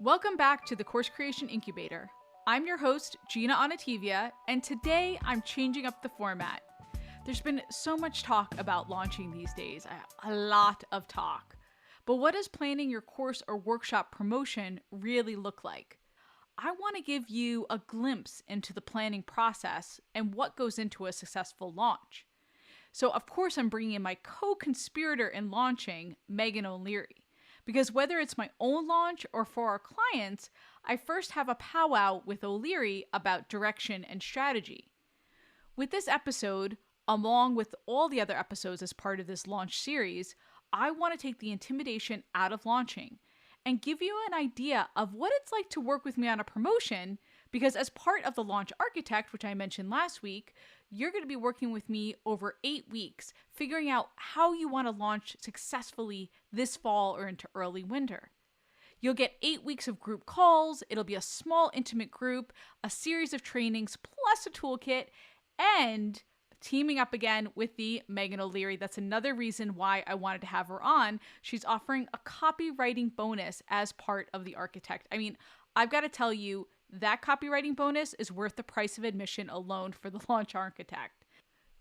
Welcome back to the Course Creation Incubator. I'm your host, Gina Onativia, and today I'm changing up the format. There's been so much talk about launching these days, a lot of talk. But what does planning your course or workshop promotion really look like? I want to give you a glimpse into the planning process and what goes into a successful launch. So, of course, I'm bringing in my co-conspirator in launching, Megan O'Leary. Because whether it's my own launch or for our clients, I first have a powwow with O'Leary about direction and strategy. With this episode, along with all the other episodes as part of this launch series, I want to take the intimidation out of launching and give you an idea of what it's like to work with me on a promotion, because as part of the launch architect, which I mentioned last week, you're going to be working with me over 8 weeks, figuring out how you want to launch successfully this fall or into early winter. You'll get 8 weeks of group calls. It'll be a small, intimate group, a series of trainings, plus a toolkit, and teaming up again with the Megan O'Leary. That's another reason why I wanted to have her on. She's offering a copywriting bonus as part of the architect. I mean, I've got to tell you, that copywriting bonus is worth the price of admission alone for the launch architect.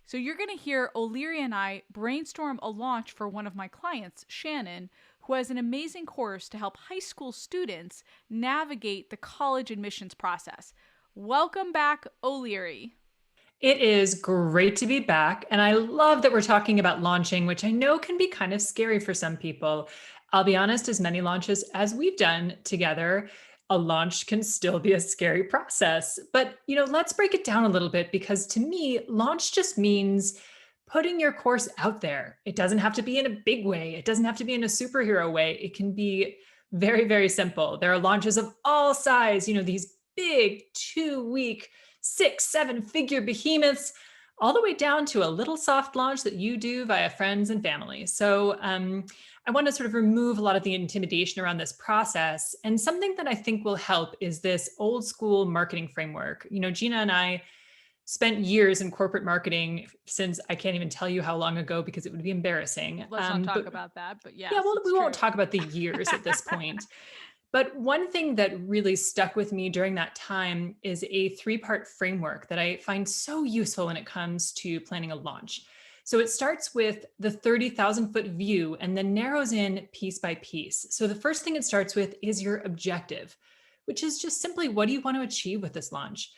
So you're going to hear O'Leary and I brainstorm a launch for one of my clients, Shannon, who has an amazing course to help high school students navigate the college admissions process. Welcome back, O'Leary. It is great to be back. And I love that we're talking about launching, which I know can be kind of scary for some people. I'll be honest, as many launches as we've done together, a launch can still be a scary process. But, let's break it down a little bit, because to me, launch just means putting your course out there. It doesn't have to be in a big way. It doesn't have to be in a superhero way. It can be very, very simple. There are launches of all size, these big 2-week, 6-7 figure behemoths, all the way down to a little soft launch that you do via friends and family. So I want to sort of remove a lot of the intimidation around this process. And something that I think will help is this old school marketing framework. Gina and I spent years in corporate marketing, since I can't even tell you how long ago, because it would be embarrassing. Let's not talk about that, but yes, yeah, well, we won't true. talk about the years at this point. But one thing that really stuck with me during that time is a 3-part framework that I find so useful when it comes to planning a launch. So it starts with the 30,000-foot view and then narrows in piece by piece. So the first thing it starts with is your objective, which is just simply, what do you want to achieve with this launch?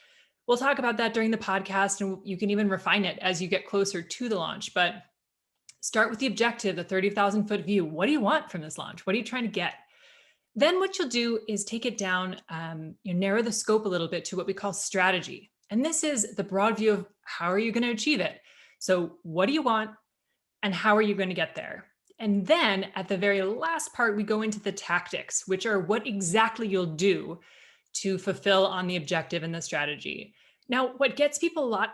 We'll talk about that during the podcast, and you can even refine it as you get closer to the launch. But start with the objective, the 30,000-foot view. What do you want from this launch? What are you trying to get? Then what you'll do is take it down, narrow the scope a little bit to what we call strategy. And this is the broad view of how are you going to achieve it? So what do you want and how are you going to get there? And then at the very last part, we go into the tactics, which are what exactly you'll do to fulfill on the objective and the strategy. Now, what gets people a lot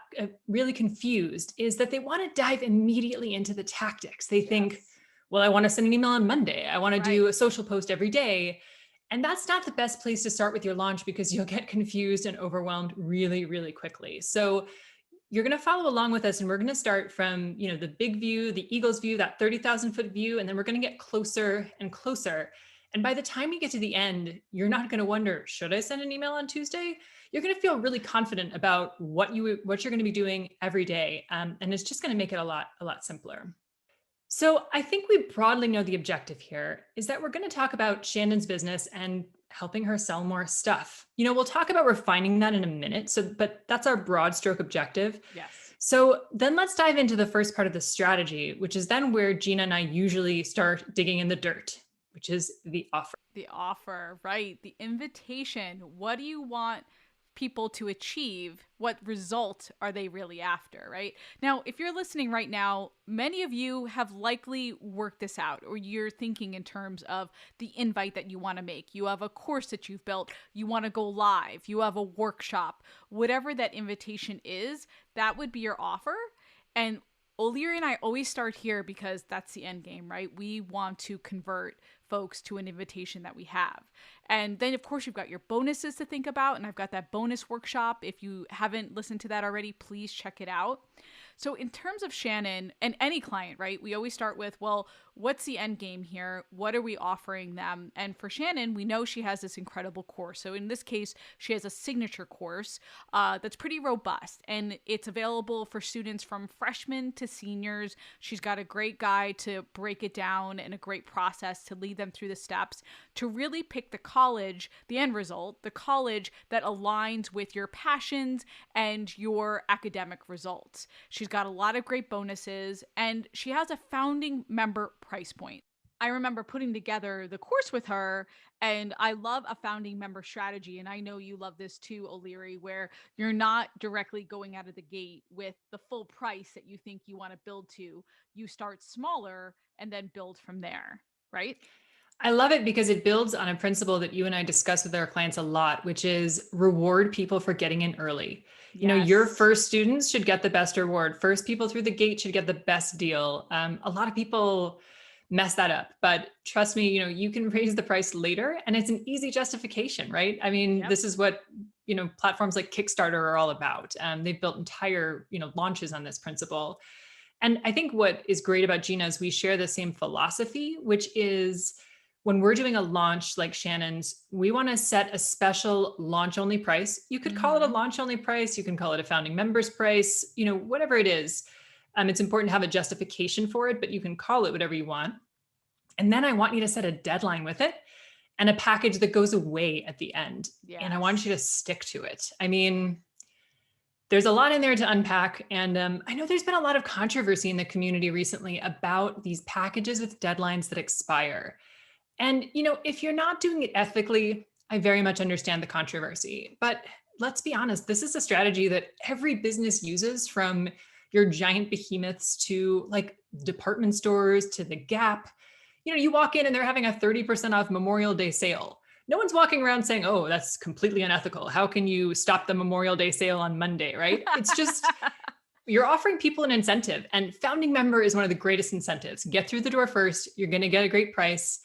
really confused is that they want to dive immediately into the tactics. They think, well, I want to send an email on Monday. I want to do a social post every day. And that's not the best place to start with your launch, because you'll get confused and overwhelmed really, really quickly. So you're going to follow along with us, and we're going to start from, the big view, the eagle's view, that 30,000-foot view, and then we're going to get closer and closer. And by the time you get to the end, you're not going to wonder, should I send an email on Tuesday? You're going to feel really confident about what you're going to be doing every day. And it's just going to make it a lot simpler. So I think we broadly know the objective here is that we're going to talk about Shannon's business and helping her sell more stuff. We'll talk about refining that in a minute. But that's our broad stroke objective. Yes. So then let's dive into the first part of the strategy, which is then where Gina and I usually start digging in the dirt, which is the offer. The offer, right? The invitation. What do you want people to achieve? What result are they really after, right? Now, if you're listening right now, many of you have likely worked this out, or you're thinking in terms of the invite that you want to make. You have a course that you've built, you want to go live, you have a workshop, whatever that invitation is, that would be your offer. And O'Leary and I always start here because that's the end game, right? We want to convert folks to an invitation that we have. And then, of course, you've got your bonuses to think about. And I've got that bonus workshop. If you haven't listened to that already, please check it out. So in terms of Shannon and any client, right, we always start with, well, what's the end game here? What are we offering them? And for Shannon, we know she has this incredible course. So in this case, she has a signature course that's pretty robust, and it's available for students from freshmen to seniors. She's got a great guide to break it down and a great process to lead them through the steps to really pick the college, the end result, the college that aligns with your passions and your academic results. She's got a lot of great bonuses, and she has a founding member price point. I remember putting together the course with her, and I love a founding member strategy. And I know you love this too, O'Leary, where you're not directly going out of the gate with the full price that you think you want to build to. You start smaller and then build from there, right? I love it because it builds on a principle that you and I discuss with our clients a lot, which is reward people for getting in early. You know, your Yes. first students should get the best reward. First people through the gate should get the best deal. A lot of people mess that up, but trust me, you know, you can raise the price later and it's an easy justification, right? I mean, Yep. this is what, you know, platforms like Kickstarter are all about. They've built entire, you know, launches on this principle. And I think what is great about Gina is we share the same philosophy, which is when we're doing a launch like Shannon's, we want to set a special launch only price. You could call it a Mm-hmm. launch only price. You can call it a founding members price, you know, whatever it is. It's important to have a justification for it, but you can call it whatever you want. And then I want you to set a deadline with it and a package that goes away at the end. And I want you to Yes. stick to it. I mean, there's a lot in there to unpack. And I know there's been a lot of controversy in the community recently about these packages with deadlines that expire. And, you know, if you're not doing it ethically, I very much understand the controversy. But let's be honest, this is a strategy that every business uses, from your giant behemoths to like department stores to the Gap. You know, you walk in and they're having a 30% off Memorial Day sale. No one's walking around saying, oh, that's completely unethical. How can you stop the Memorial Day sale on Monday, right? It's just, you're offering people an incentive, and founding member is one of the greatest incentives. Get through the door first. You're going to get a great price.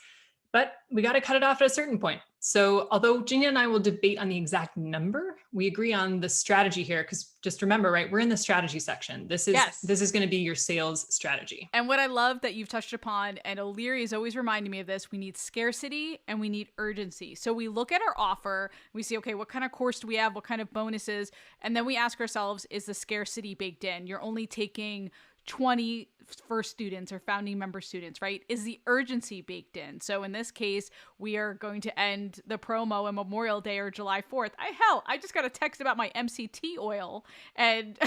But we got to cut it off at a certain point. So although Gina and I will debate on the exact number, we agree on the strategy here. Because just remember, right, we're in the strategy section. This Yes. is going to be your sales strategy. And what I love that you've touched upon, and O'Leary is always reminding me of this, we need scarcity and we need urgency. So we look at our offer, we see, okay, what kind of course do we have? What kind of bonuses? And then we ask ourselves, is the scarcity baked in? You're only taking 20 first students or founding member students, right? Is the urgency baked in? So in this case, we are going to end the promo on Memorial Day or July 4th. I just got a text about my MCT oil and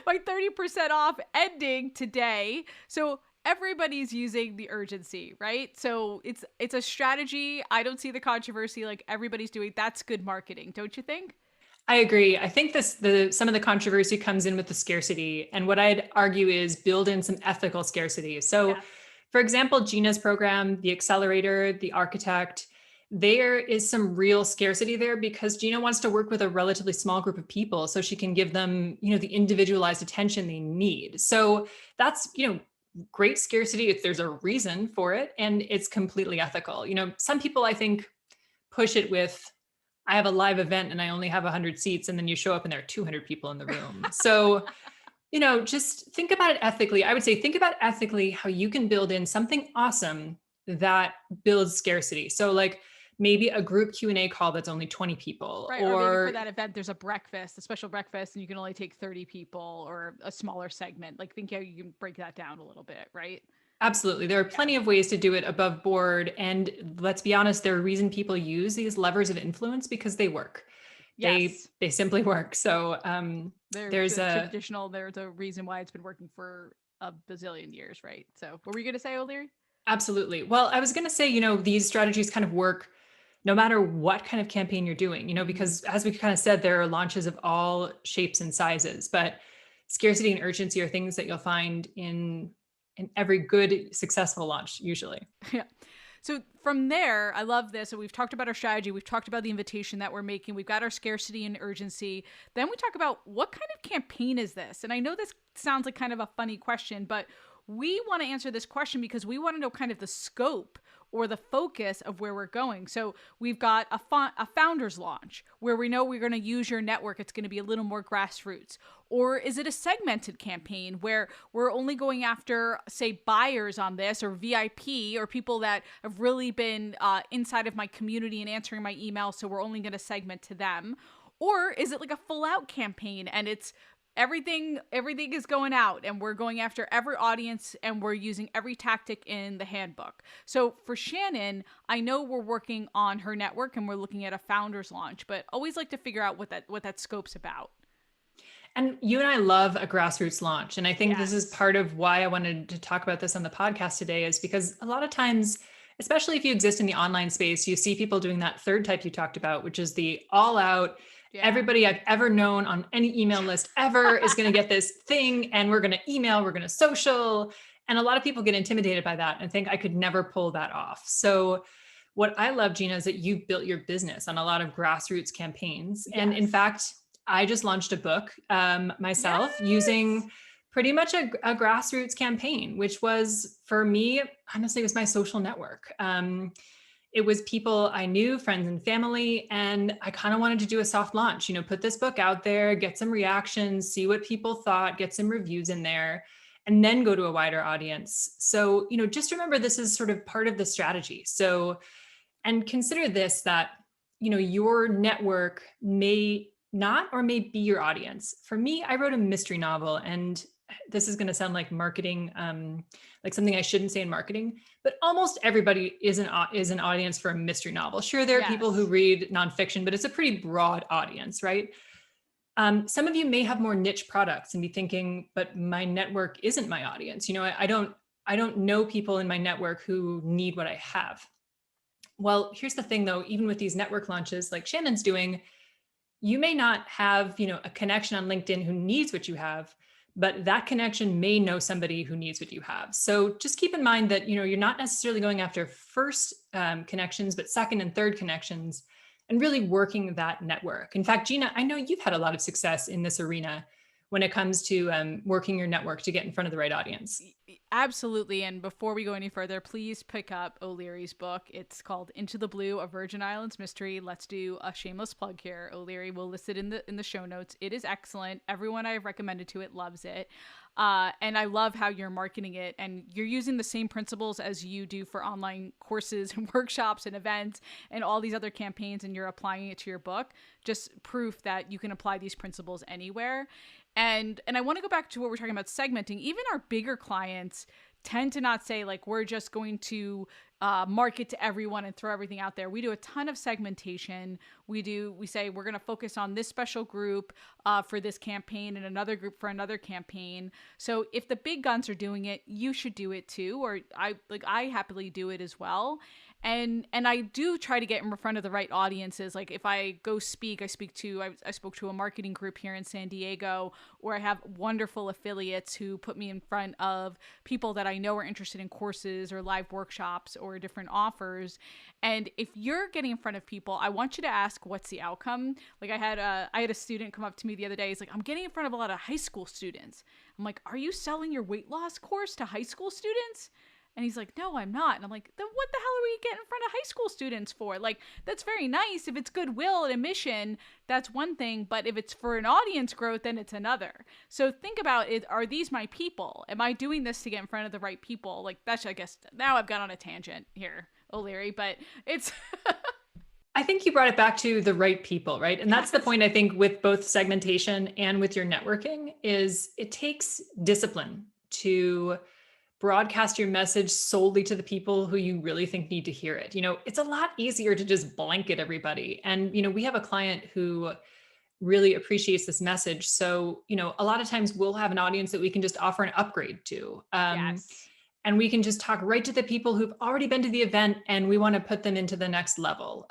my 30% off ending today. So everybody's using the urgency, right? So it's a strategy. I don't see the controversy like everybody's doing. That's good marketing, don't you think? I agree. I think some of the controversy comes in with the scarcity. And what I'd argue is build in some ethical scarcity. So, Yes. for example, Gina's program, the accelerator, the architect, there is some real scarcity there because Gina wants to work with a relatively small group of people so she can give them, you know, the individualized attention they need. So that's, you know, great scarcity if there's a reason for it, and it's completely ethical. You know, some people I think push it with, I have a live event and I only have 100 seats, and then you show up and there are 200 people in the room. So, you know, just think about it ethically. I would say think about ethically how you can build in something awesome that builds scarcity. So like maybe a group Q&A call that's only 20 people, Right. Or maybe for or that event, there's a breakfast, a special breakfast, and you can only take 30 people or a smaller segment. Like, think how you can break that down a little bit, right? absolutely. There are Yeah. plenty of ways to do it above board. And let's be honest, there are reason people use these levers of influence because they work. Yes. They simply work. So They're there's the a traditional, there's a reason why it's been working for a bazillion years, right? So, what were you going to say, O'Leary? absolutely. Well, I was going to say, you know, these strategies kind of work no matter what kind of campaign you're doing, you know, Mm-hmm. because as we kind of said, there are launches of all shapes and sizes, but scarcity and urgency are things that you'll find in every good successful launch usually. Yeah. So from there, I love this. So we've talked about our strategy. We've talked about the invitation that we're making. We've got our scarcity and urgency. Then we talk about what kind of campaign is this? And I know this sounds like kind of a funny question, but we want to answer this question because we want to know kind of the scope. or the focus of where we're going. So we've got a founders launch where we know we're going to use your network. It's going to be a little more grassroots. Or is it a segmented campaign where we're only going after, say, buyers on this, or VIP, or people that have really been inside of my community and answering my email, so we're only going to segment to them? Or is it like a full out campaign and it's everything is going out and we're going after every audience and we're using every tactic in the handbook? So for Shannon, I know we're working on her network and we're looking at a founders launch, but always like to figure out what that scope's about. And you and I love a grassroots launch. And I think this is part of why I wanted to talk about this on the podcast today, is because a lot of times, especially if you exist in the online space, you see people doing that third type you talked about, which is the all out, everybody I've ever known on any email list ever is going to get this thing, and we're going to email, we're going to social. And a lot of people get intimidated by that and think I could never pull that off. So what I love, Gina, is that you've built your business on a lot of grassroots campaigns. And in fact, I just launched a book myself using pretty much a grassroots campaign, which was, for me, honestly, it was my social network. It was people I knew, friends and family, and I kind of wanted to do a soft launch, put this book out there, get some reactions, see what people thought, get some reviews in there, and then go to a wider audience. So, just remember, this is sort of part of the strategy. So, and consider this, that, your network may not or may be your audience. For me, I wrote a mystery novel, and this is going to sound like marketing, like something I shouldn't say in marketing, but almost everybody is an audience for a mystery novel. Sure, there are people who read nonfiction, but it's a pretty broad audience, right? Some of you may have more niche products and be thinking, but my network isn't my audience. I don't know people in my network who need what I have. Well, here's the thing though, even with these network launches like Shannon's doing, you may not have, a connection on LinkedIn who needs what you have, but that connection may know somebody who needs what you have. So just keep in mind that, you're not necessarily going after first connections, but second and third connections, and really working that network. In fact, Gina, I know you've had a lot of success in this arena when it comes to working your network to get in front of the right audience. Absolutely. And before we go any further, please pick up O'Leary's book. It's called Into the Blue, A Virgin Islands Mystery. Let's do a shameless plug here. O'Leary will list it in the show notes. It is excellent. Everyone I've recommended to it loves it. And I love how you're marketing it, and you're using the same principles as you do for online courses and workshops and events and all these other campaigns, and you're applying it to your book. Just proof that you can apply these principles anywhere. And I want to go back to what we're talking about, segmenting. Even our bigger clients tend to not say, like, we're just going to market to everyone and throw everything out there. We do a ton of segmentation. We say we're going to focus on this special group for this campaign and another group for another campaign. So if the big guns are doing it, you should do it too. Or I happily do it as well. And I do try to get in front of the right audiences. Like if I go speak, I spoke to a marketing group here in San Diego, or I have wonderful affiliates who put me in front of people that I know are interested in courses or live workshops or different offers. And if you're getting in front of people, I want you to ask, what's the outcome? Like I had a student come up to me the other day. He's like, I'm getting in front of a lot of high school students. I'm like, are you selling your weight loss course to high school students? And he's like, no, I'm not. And I'm like, then what the hell are we getting in front of high school students for? Like, that's very nice. If it's goodwill and a mission, that's one thing. But if it's for an audience growth, then it's another. So think about it. Are these my people? Am I doing this to get in front of the right people? Like, that's, I guess, now I've got on a tangent here, O'Leary, but it's... I think you brought it back to the right people, right? And that's the point, I think, with both segmentation and with your networking, is it takes discipline to broadcast your message solely to the people who you really think need to hear it. It's a lot easier to just blanket everybody. And, we have a client who really appreciates this message. So, a lot of times we'll have an audience that we can just offer an upgrade to. And we can just talk right to the people who've already been to the event and we want to put them into the next level.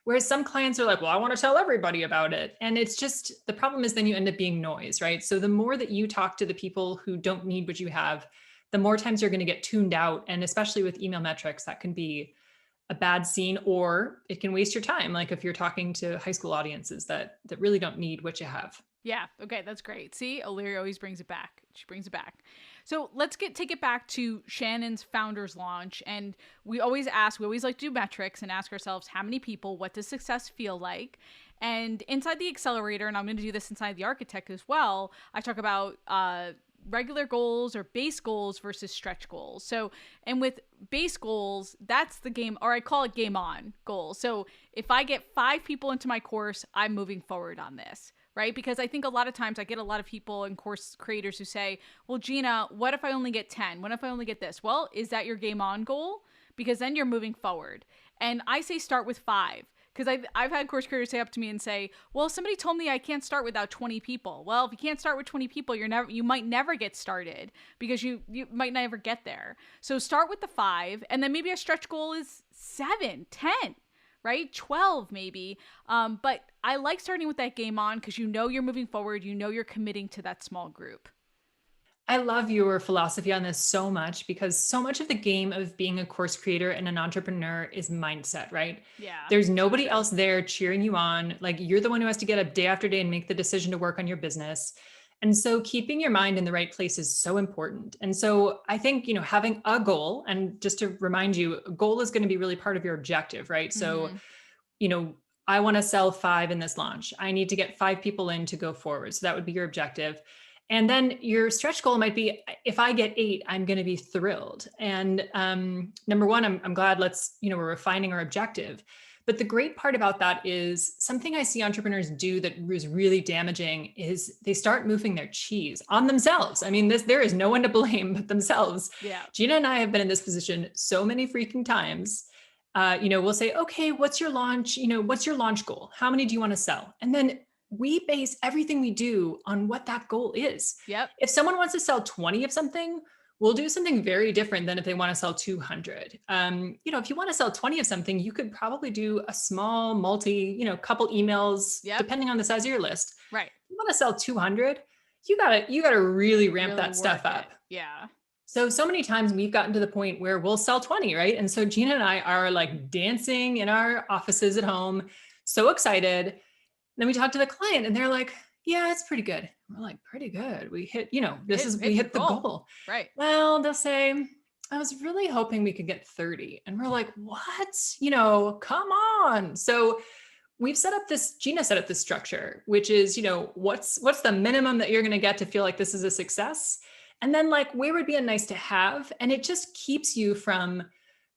Whereas some clients are like, well, I want to tell everybody about it. And it's just, the problem is then you end up being noise, right? So the more that you talk to the people who don't need what you have, the more times you're going to get tuned out. And especially with email metrics, that can be a bad scene, or it can waste your time. Like if you're talking to high school audiences that really don't need what you have. Yeah. Okay. That's great. See, O'Leary always brings it back. She brings it back. So let's take it back to Shannon's founders launch. And we always like to do metrics and ask ourselves, how many people, what does success feel like? And inside the accelerator, and I'm going to do this inside the architect as well, I talk about regular goals or base goals versus stretch goals. So, and with base goals, that's the game, or I call it game on goals. So if I get 5 people into my course, I'm moving forward on this. Right? Because I think a lot of times I get a lot of people and course creators who say, well, Gina, what if I only get 10? What if I only get this? Well, is that your game on goal? Because then you're moving forward. And I say start with 5. Because I've had course creators say up to me and say, well, somebody told me I can't start without 20 people. Well, if you can't start with 20 people, you might never get started because you might never get there. So start with the 5, and then maybe a stretch goal is 7, 10. Right? 12 maybe. But I like starting with that game on because you're moving forward, you're committing to that small group. I love your philosophy on this so much because so much of the game of being a course creator and an entrepreneur is mindset, right? Yeah. There's nobody else there cheering you on. Like you're the one who has to get up day after day and make the decision to work on your business. And so keeping your mind in the right place is so important. And so I think, having a goal, and just to remind you, a goal is going to be really part of your objective, right? So, I want to sell 5 in this launch. I need to get 5 people in to go forward. So that would be your objective. And then your stretch goal might be, if I get 8, I'm going to be thrilled. And number one, I'm glad we're refining our objective. But the great part about that is something I see entrepreneurs do that is really damaging is they start moving their cheese on themselves. I mean, there is no one to blame but themselves. Yeah. Gina and I have been in this position so many freaking times. We'll say, okay, what's your launch? What's your launch goal? How many do you want to sell? And then we base everything we do on what that goal is. Yep. If someone wants to sell 20 of something, we'll do something very different than if they want to sell 200. If you want to sell 20 of something, you could probably do a small couple emails, depending on the size of your list. Right. If you want to sell 200, you gotta really ramp that stuff up. Yeah. So many times we've gotten to the point where we'll sell 20, right? And so Gina and I are like dancing in our offices at home, so excited. Then we talk to the client and they're like, yeah, it's pretty good. We're like, pretty good. We hit, we hit the goal. Right. Well, they'll say, I was really hoping we could get 30. And we're like, what? Come on. So Gina set up this structure, which is, what's the minimum that you're going to get to feel like this is a success? And then where would be a nice to have? And it just keeps you from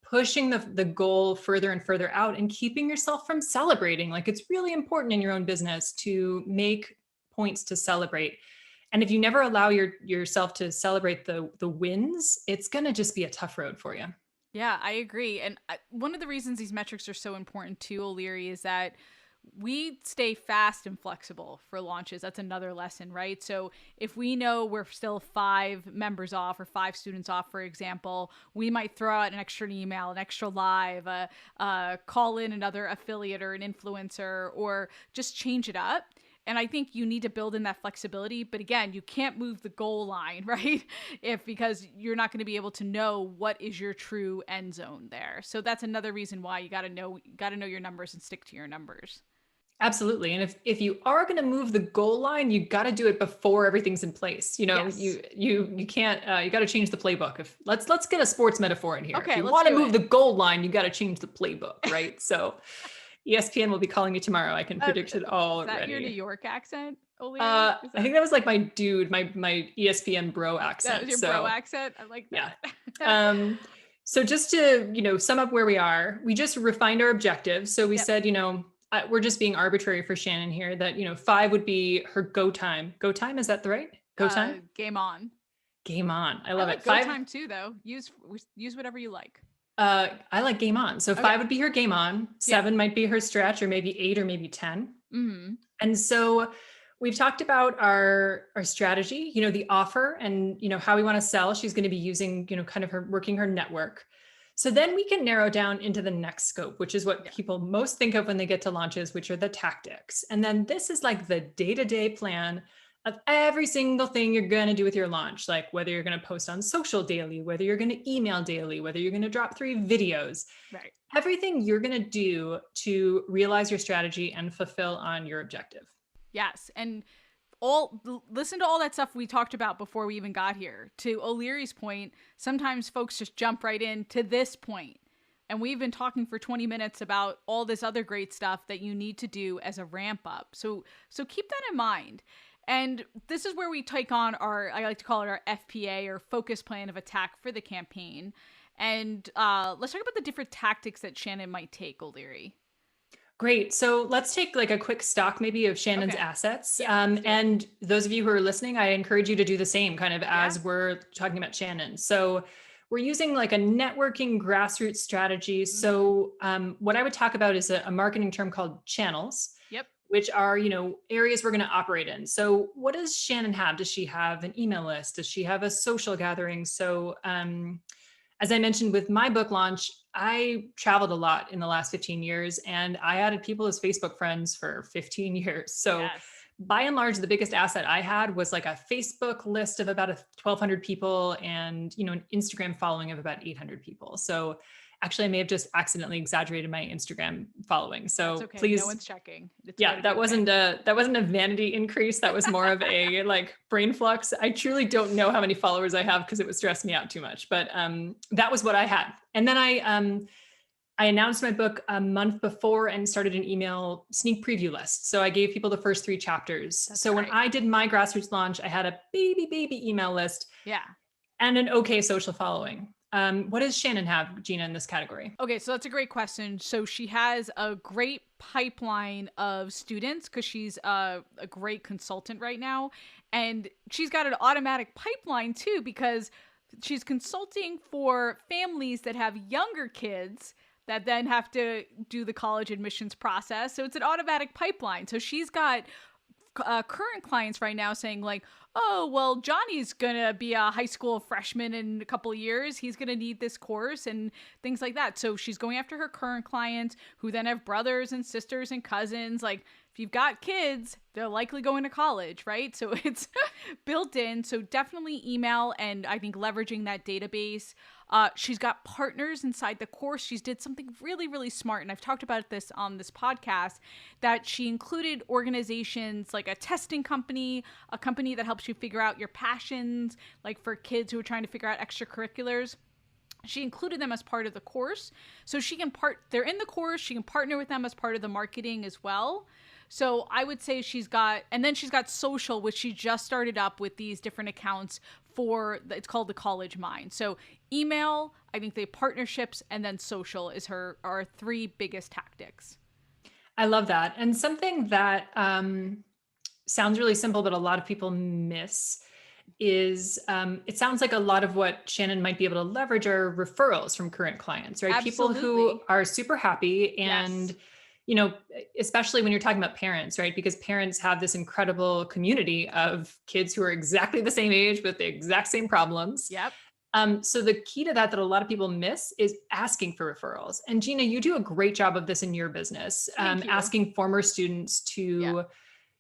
pushing the goal further and further out and keeping yourself from celebrating. It's really important in your own business to make points to celebrate. And if you never allow yourself to celebrate the wins, it's going to just be a tough road for you. Yeah, I agree. And one of the reasons these metrics are so important too, O'Leary, is that we stay fast and flexible for launches. That's another lesson, right? So if we know we're still 5 members off or 5 students off, for example, we might throw out an extra email, an extra live, call in another affiliate or an influencer, or just change it up. And I think you need to build in that flexibility. But again, you can't move the goal line, right? Because you're not going to be able to know what is your true end zone there. So that's another reason why you got to know your numbers and stick to your numbers. Absolutely. And if you are going to move the goal line, you got to do it before everything's in place. Yes. You can't, you got to change the playbook. Let's get a sports metaphor in here. Okay, if you want to move the goal line, you got to change the playbook, right? So ESPN will be calling me tomorrow. I can predict it already. Is that your New York accent? I think that was my dude, my ESPN bro accent. That was your bro accent? I like that. Yeah. So just to, sum up where we are, we just refined our objectives. So we said, we're just being arbitrary for Shannon here that, 5 would be her go time. Go time, is that the right? Go time? Game on. Game on. I love it. Go time too, though. Use whatever you like. I like game on. So 5 would be her game on. 7 might be her stretch, or maybe 8 or maybe 10. Mm-hmm. And so we've talked about our strategy, the offer and, how we want to sell. She's going to be using, kind of working her network. So then we can narrow down into the next scope, which is what people most think of when they get to launches, which are the tactics. And then this is like the day-to-day plan of every single thing you're going to do with your launch, like whether you're going to post on social daily, whether you're going to email daily, whether you're going to drop 3 videos, right? Everything you're going to do to realize your strategy and fulfill on your objective. Yes. And listen to all that stuff we talked about before we even got here. To O'Leary's point, sometimes folks just jump right in to this point. And we've been talking for 20 minutes about all this other great stuff that you need to do as a ramp up. So keep that in mind. And this is where we take on I like to call it our FPA, or focus plan of attack for the campaign. And let's talk about the different tactics that Shannon might take, O'Leary. Great. So let's take like a quick stock maybe of Shannon's assets. Yeah, and those of you who are listening, I encourage you to do the same kind of as we're talking about Shannon. So we're using like a networking grassroots strategy. So what I would talk about is a marketing term called channels. Yep. Which are, areas we're going to operate in. So what does Shannon have? Does she have an email list? Does she have a social gathering? So as I mentioned with my book launch, I traveled a lot in the last 15 years, and I added people as Facebook friends for 15 years. So by and large, the biggest asset I had was like a Facebook list of about 1,200 people and, an Instagram following of about 800 people. So actually, I may have just accidentally exaggerated my Instagram following. So that's okay. Please, no one's checking. That wasn't a vanity increase. That was more of a like brain flux. I truly don't know how many followers I have because it would stress me out too much. But that was what I had. And then I announced my book a month before and started an email sneak preview list. So I gave people the first 3 chapters. When I did my grassroots launch, I had a baby email list. Yeah. And an okay social following. What does Shannon have, Gina, in this category? Okay, so that's a great question. So she has a great pipeline of students because she's a great consultant right now. And she's got an automatic pipeline too because she's consulting for families that have younger kids that then have to do the college admissions process. So it's an automatic pipeline. So she's got current clients right now saying like, oh, well, Johnny's going to be a high school freshman in a couple of years. He's going to need this course and things like that. So she's going after her current clients who then have brothers and sisters and cousins. Like if you've got kids, they're likely going to college, right? So it's built in. So definitely email and I think leveraging that database. She's got partners inside the course. She's did something really, really smart. And I've talked about this on this podcast, that she included organizations like a testing company, a company that helps you figure out your passions, like for kids who are trying to figure out extracurriculars. She included them as part of the course. So they're in the course. She can partner with them as part of the marketing as well. So I would say she's got social, which she just started up with these different accounts it's called the College Mind. So email, I think the partnerships, and then social is our 3 biggest tactics. I love that. And something that sounds really simple, but a lot of people miss is it sounds like a lot of what Shannon might be able to leverage are referrals from current clients, right? Absolutely. People who are super happy and especially when you're talking about parents, right? Because parents have this incredible community of kids who are exactly the same age with the exact same problems. Yep. So the key to that a lot of people miss is asking for referrals. And Gina, you do a great job of this in your business, asking former students to,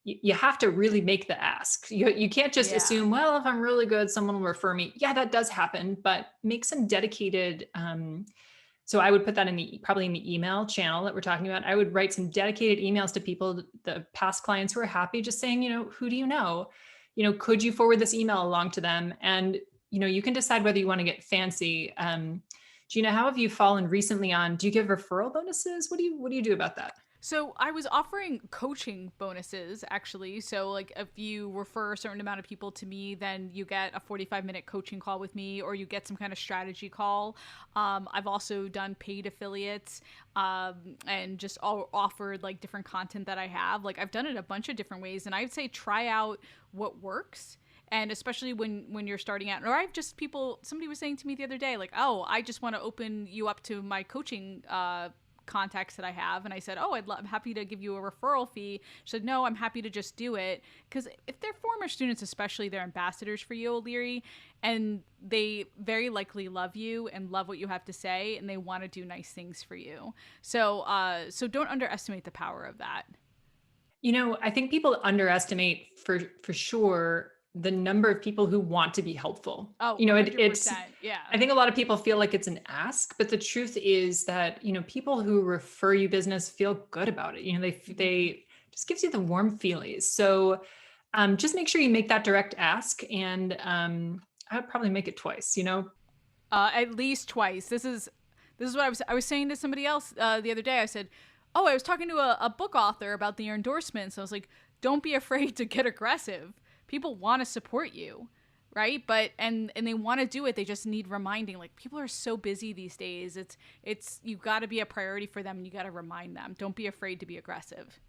you have to really make the ask. You can't just assume, well, if I'm really good, someone will refer me. Yeah, that does happen, but make some dedicated, so I would put that probably in the email channel that we're talking about. I would write some dedicated emails to people, the past clients who are happy, just saying, who do you know? Could you forward this email along to them? And, you can decide whether you want to get fancy. Gina, how have you fallen recently on, do you give referral bonuses? What do you do about that? So I was offering coaching bonuses, actually. So like if you refer a certain amount of people to me, then you get a 45-minute coaching call with me, or you get some kind of strategy call. I've also done paid affiliates and just offered like different content that I have. Like I've done it a bunch of different ways, and I'd say try out what works. And especially when you're starting out, or somebody was saying to me the other day, like, oh, I just want to open you up to my coaching contacts that I have. And I said, oh, I'm happy to give you a referral fee. She said, no, I'm happy to just do it. Because if they're former students, especially, they're ambassadors for you, O'Leary, and they very likely love you and love what you have to say, and they want to do nice things for you. So don't underestimate the power of that. I think people underestimate for sure the number of people who want to be helpful. Oh, it's, yeah. I think a lot of people feel like it's an ask, but the truth is that, people who refer you business feel good about it. They just gives you the warm feelies. So Just make sure you make that direct ask, and I would probably make it twice, At least twice. This is what I was saying to somebody else the other day. I said, "Oh, I was talking to a book author about the endorsements." I was like, "Don't be afraid to get aggressive. People want to support you, right? But and they want to do it. They just need reminding. Like people are so busy these days. It's you got to be a priority for them, and you got to remind them. Don't be afraid to be aggressive."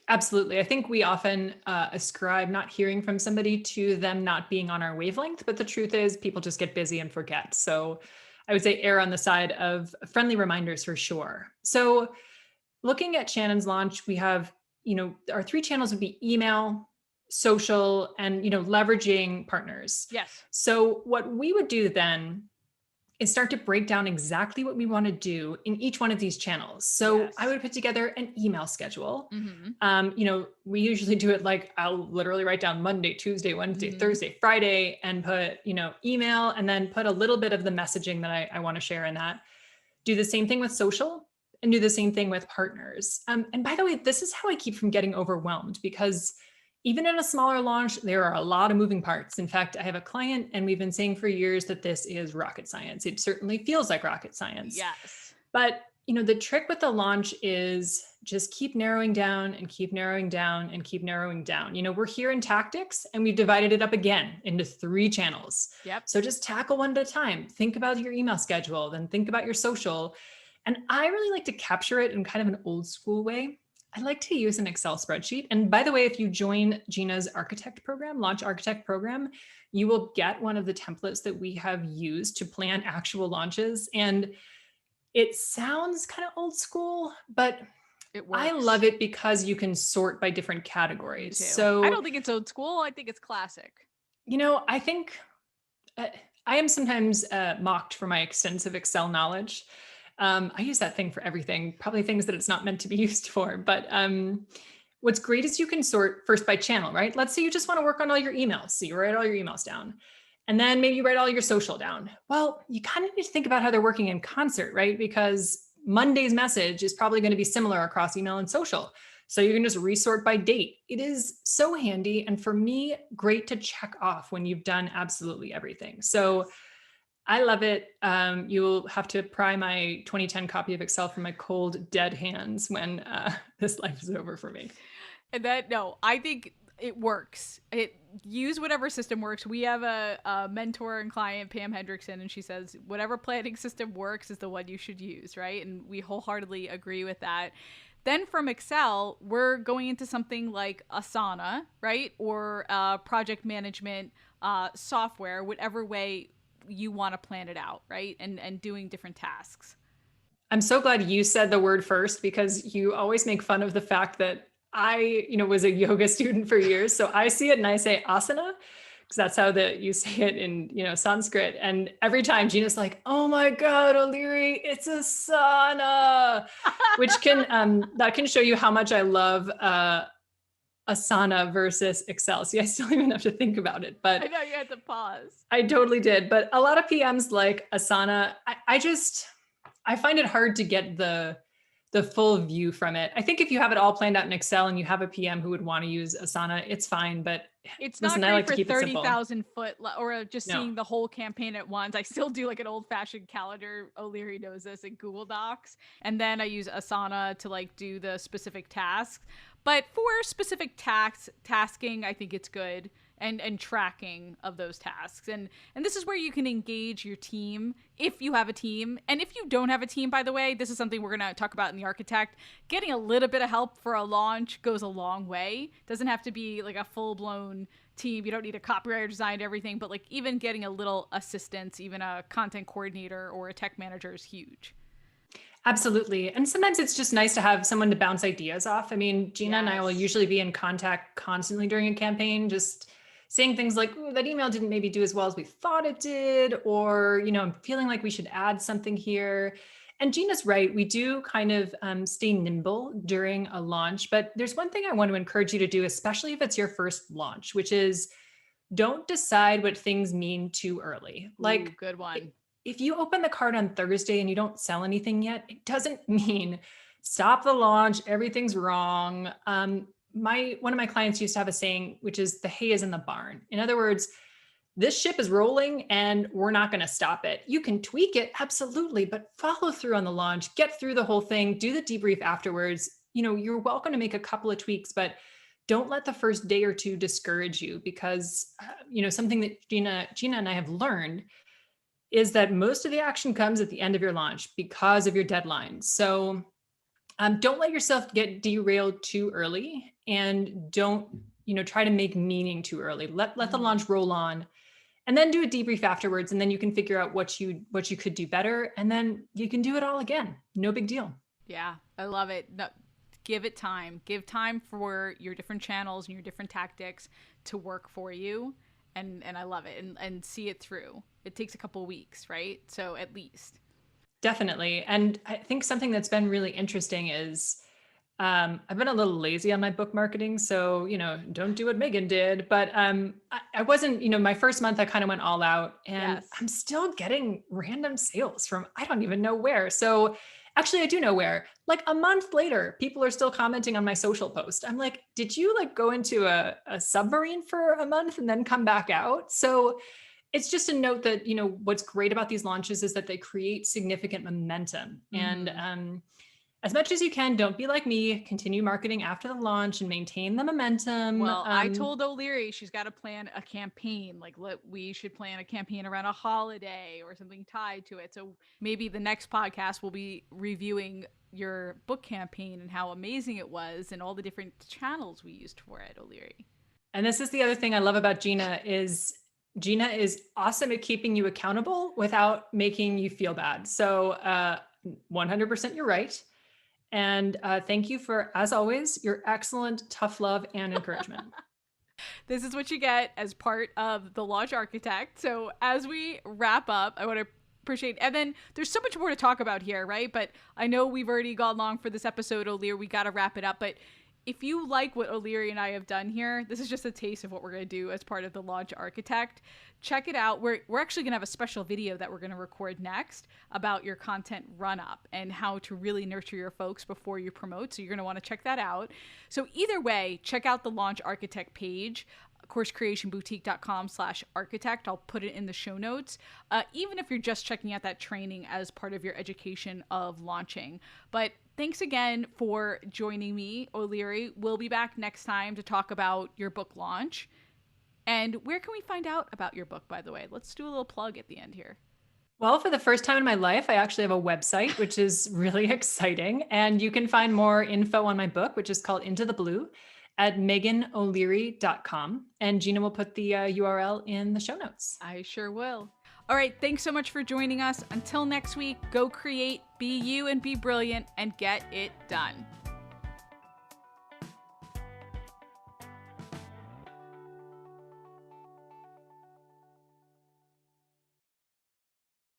Absolutely. I think we often ascribe not hearing from somebody to them not being on our wavelength, but the truth is people just get busy and forget. So I would say err on the side of friendly reminders for sure. So looking at Shannon's launch, we have, our three channels would be email, social, and, leveraging partners. Yes. So what we would do then is start to break down exactly what we want to do in each one of these channels. So I Yes. would put together an email schedule. Mm-hmm. We usually do it like I'll literally write down Monday, Tuesday, Wednesday, Mm-hmm. Thursday, Friday, and put, email, and then put a little bit of the messaging that I want to share in that. Do the same thing with social and do the same thing with partners. And by the way, this is how I keep from getting overwhelmed, because even in a smaller launch, there are a lot of moving parts. In fact, I have a client and we've been saying for years that this is rocket science. It certainly feels like rocket science. Yes. But the trick with the launch is just keep narrowing down and keep narrowing down and keep narrowing down. We're here in tactics and we've divided it up again into 3 channels. Yep. So just tackle one at a time. Think about your email schedule, then think about your social. And I really like to capture it in kind of an old school way. I like to use an Excel spreadsheet. And by the way, if you join Gina's architect program, launch architect program, you will get one of the templates that we have used to plan actual launches. And it sounds kind of old school, but It I works. love it because you can sort by different Me categories. too. I So, don't think it's old school. I think it's classic. I think uh, I am sometimes mocked for my extensive Excel knowledge. I use that thing for everything, probably things that it's not meant to be used for. But what's great is you can sort first by channel, right? Let's say you just want to work on all your emails. So you write all your emails down. And then maybe you write all your social down. Well, you kind of need to think about how they're working in concert, right? Because Monday's message is probably going to be similar across email and social. So you can just resort by date. It is so handy. And for me, great to check off when you've done absolutely everything. So I love it. You'll have to pry my 2010 copy of Excel from my cold, dead hands when this life is over for me. And that no, I think it works. It use whatever system works. We have a mentor and client, Pam Hendrickson, and she says whatever planning system works is the one you should use, right? And we wholeheartedly agree with that. Then from Excel, we're going into something like Asana, right? Or project management software, whatever way you want to plan it out, right? And doing different tasks. I'm so glad you said the word first, because you always make fun of the fact that I, was a yoga student for years. So I see it and I say asana, because that's how you say it in, Sanskrit. And every time Gina's like, "Oh my God, O'Leary, it's asana," which that can show you how much I love Asana versus Excel. See, I still even have to think about it, I but know you had to pause. I totally did. But a lot of PMs like Asana. I find it hard to get the full view from it. I think if you have it all planned out in Excel and you have a PM who would want to use Asana, it's fine. But It's not listen, I great like to for keep it simple. 30,000 foot or just No. seeing the whole campaign at once. I still do like an old fashioned calendar. O'Leary knows this in Google Docs. And then I use Asana to like do the specific tasks. But for specific tasking, I think it's good. And tracking of those tasks. And this is where you can engage your team if you have a team. And if you don't have a team, by the way, this is something we're going to talk about in the architect. Getting a little bit of help for a launch goes a long way. Doesn't have to be like a full-blown team. You don't need a copywriter design everything, but like even getting a little assistance, even a content coordinator or a tech manager is huge. Absolutely. And sometimes it's just nice to have someone to bounce ideas off. I mean, Gina and I will Yes. usually be in contact constantly during a campaign, just saying things like, "Ooh, that email didn't maybe do as well as we thought it did," or, I'm feeling like we should add something here. And Gina's right. We do kind of stay nimble during a launch. But there's one thing I want to encourage you to do, especially if it's your first launch, which is don't decide what things mean too early. Ooh, Like, good one. if you open the card on Thursday and you don't sell anything yet, it doesn't mean stop the launch, everything's wrong. one of my clients used to have a saying, which is the hay is in the barn. In other words, this ship is rolling and we're not going to stop it. You can tweak it, absolutely, but follow through on the launch, get through the whole thing, do the debrief afterwards. You're welcome to make a couple of tweaks, but don't let the first day or two discourage you, because something that Gina and I have learned is that most of the action comes at the end of your launch because of your deadline. So don't let yourself get derailed too early, and don't try to make meaning too early. Let the launch roll on, and then do a debrief afterwards, and then you can figure out what you could do better, and then you can do it all again. No big deal. Yeah, I love it. No, give it time. Give time for your different channels and your different tactics to work for you, and I love it, and see it through. It takes a couple weeks, right? So at least. Definitely. And I think something that's been really interesting is I've been a little lazy on my book marketing. So, don't do what Megan did. But I wasn't, my first month, I kind of went all out, and Yes. I'm still getting random sales from I don't even know where. So actually, I do know where. Like a month later, people are still commenting on my social post. I'm like, did you go into a submarine for a month and then come back out? So it's just a note that, what's great about these launches is that they create significant momentum. Mm-hmm. And as much as you can, don't be like me, continue marketing after the launch and maintain the momentum. Well, I told O'Leary she's got to plan a campaign. We should plan a campaign around a holiday or something tied to it. So maybe the next podcast will be reviewing your book campaign and how amazing it was and all the different channels we used for it, O'Leary. And this is the other thing I love about Gina is awesome at keeping you accountable without making you feel bad. So 100% you're right. And thank you for, as always, your excellent tough love and encouragement. This is what you get as part of the Launch Architect. So as we wrap up, I want to appreciate, and then there's so much more to talk about here, right? But I know we've already gone long for this episode, O'Leary. We got to wrap it up. But if you like what O'Leary and I have done here, this is just a taste of what we're going to do as part of the Launch Architect. Check it out. We're actually going to have a special video that we're going to record next about your content run-up and how to really nurture your folks before you promote. So you're going to want to check that out. So either way, check out the Launch Architect page, coursecreationboutique.com/architect. I'll put it in the show notes, even if you're just checking out that training as part of your education of launching. But thanks again for joining me, O'Leary. We'll be back next time to talk about your book launch. And where can we find out about your book, by the way? Let's do a little plug at the end here. Well, for the first time in my life, I actually have a website, which is really exciting. And you can find more info on my book, which is called Into the Blue, at meganoleary.com. And Gina will put the URL in the show notes. I sure will. All right. Thanks so much for joining us. Until next week, go create, be you and be brilliant, and get it done.